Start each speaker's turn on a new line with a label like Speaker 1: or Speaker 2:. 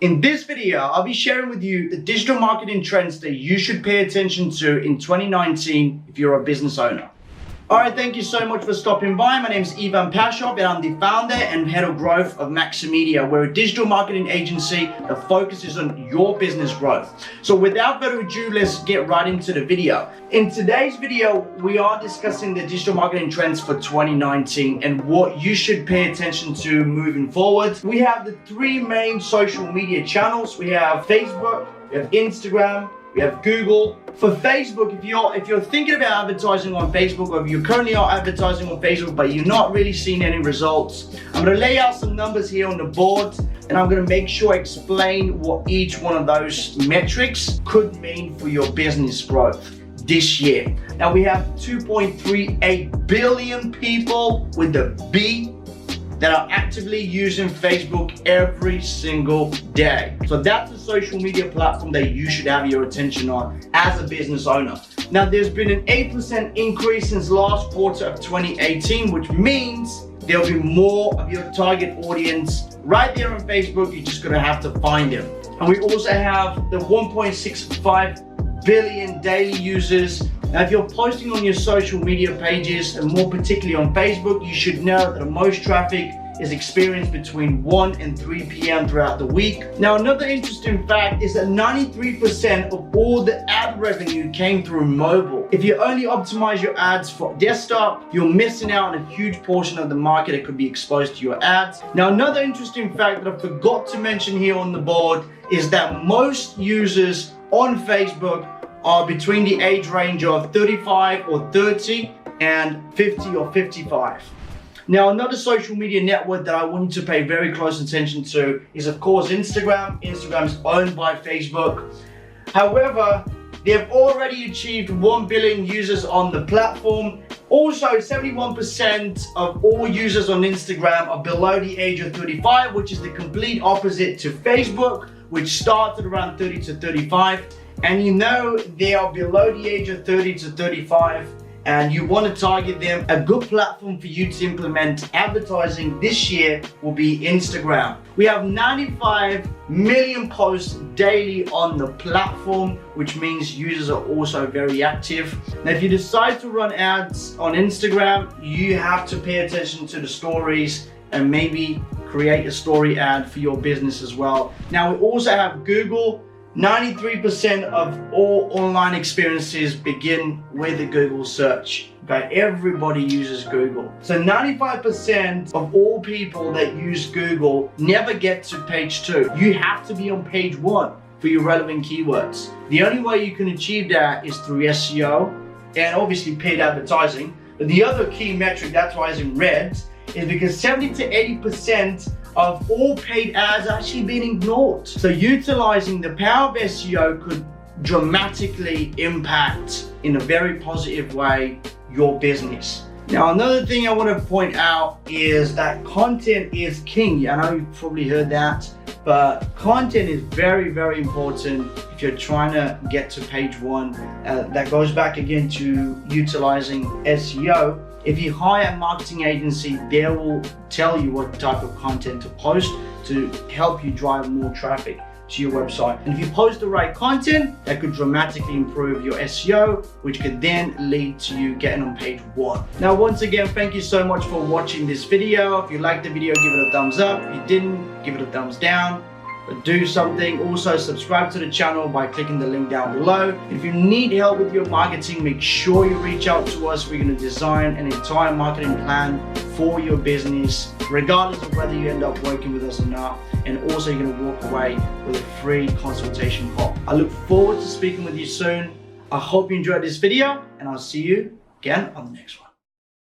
Speaker 1: In this video, I'll be sharing with you the digital marketing trends that you should pay attention to in 2019 if you're a business owner. Alright, thank you so much for stopping by. My name is Ivan Pashov and I'm the founder and head of growth of Maximedia. We're a digital marketing agency that focuses on your business growth. So without further ado, let's get right into the video. In today's video, we are discussing the digital marketing trends for 2019 and what you should pay attention to moving forward. We have the three main social media channels. We have Facebook, we have Instagram, we have Google. For Facebook, if you're thinking about advertising on Facebook, or if you currently are advertising on Facebook but you're not really seeing any results, I'm going to lay out some numbers here on the board and I'm going to make sure I explain what each one of those metrics could mean for your business growth this year. Now we have 2.38 billion people with the B that are actively using Facebook every single day. So that's a social media platform that you should have your attention on as a business owner. Now there's been an 8% increase since last quarter of 2018, which means there'll be more of your target audience right there on Facebook. You're just gonna have to find them. And we also have the 1.65 billion daily users. Now, if you're posting on your social media pages, and more particularly on Facebook, you should know that the most traffic is experienced between 1 and 3 p.m. throughout the week. Now, another interesting fact is that 93% of all the ad revenue came through mobile. If you only optimize your ads for desktop, you're missing out on a huge portion of the market that could be exposed to your ads. Now, another interesting fact that I forgot to mention here on the board is that most users on Facebook are between the age range of 35 or 30 and 50 or 55. Now, another social media network that I want you to pay very close attention to is, of course, Instagram. Instagram is owned by Facebook. However, they've already achieved 1 billion users on the platform. Also, 71% of all users on Instagram are below the age of 35, which is the complete opposite to Facebook, which started around 30 to 35. And you know they are below the age of 30 to 35 and you want to target them. A good platform for you to implement advertising this year will be Instagram. We have 95 million posts daily on the platform, which means users are also very active. Now, if you decide to run ads on Instagram, you have to pay attention to the stories and maybe create a story ad for your business as well. Now, we also have Google. 93% of all online experiences begin with a Google search. Okay, everybody uses Google. So 95% of all people that use Google never get to page 2. You have to be on page 1 for your relevant keywords. The only way you can achieve that is through SEO and obviously paid advertising. But the other key metric, that's why it's in red, is because 70 to 80% of all paid ads are actually being ignored. So utilizing the power of SEO could dramatically impact in a very positive way your business. Now, another thing I want to point out is that content is king. I know you've probably heard that, but content is very, very important if you're trying to get to page 1. That goes back again to utilizing SEO. If you hire a marketing agency, they will tell you what type of content to post to help you drive more traffic to your website. And if you post the right content, that could dramatically improve your SEO, which could then lead to you getting on page 1. Now, once again, thank you so much for watching this video. If you liked the video, give it a thumbs up. If you didn't, give it a thumbs down. But do something. Also, subscribe to the channel by clicking the link down below. If you need help with your marketing, make sure you reach out to us. We're going to design an entire marketing plan for your business, regardless of whether you end up working with us or not. And also, you're going to walk away with a free consultation call. I look forward to speaking with you soon. I hope you enjoyed this video, and I'll see you again on the next one.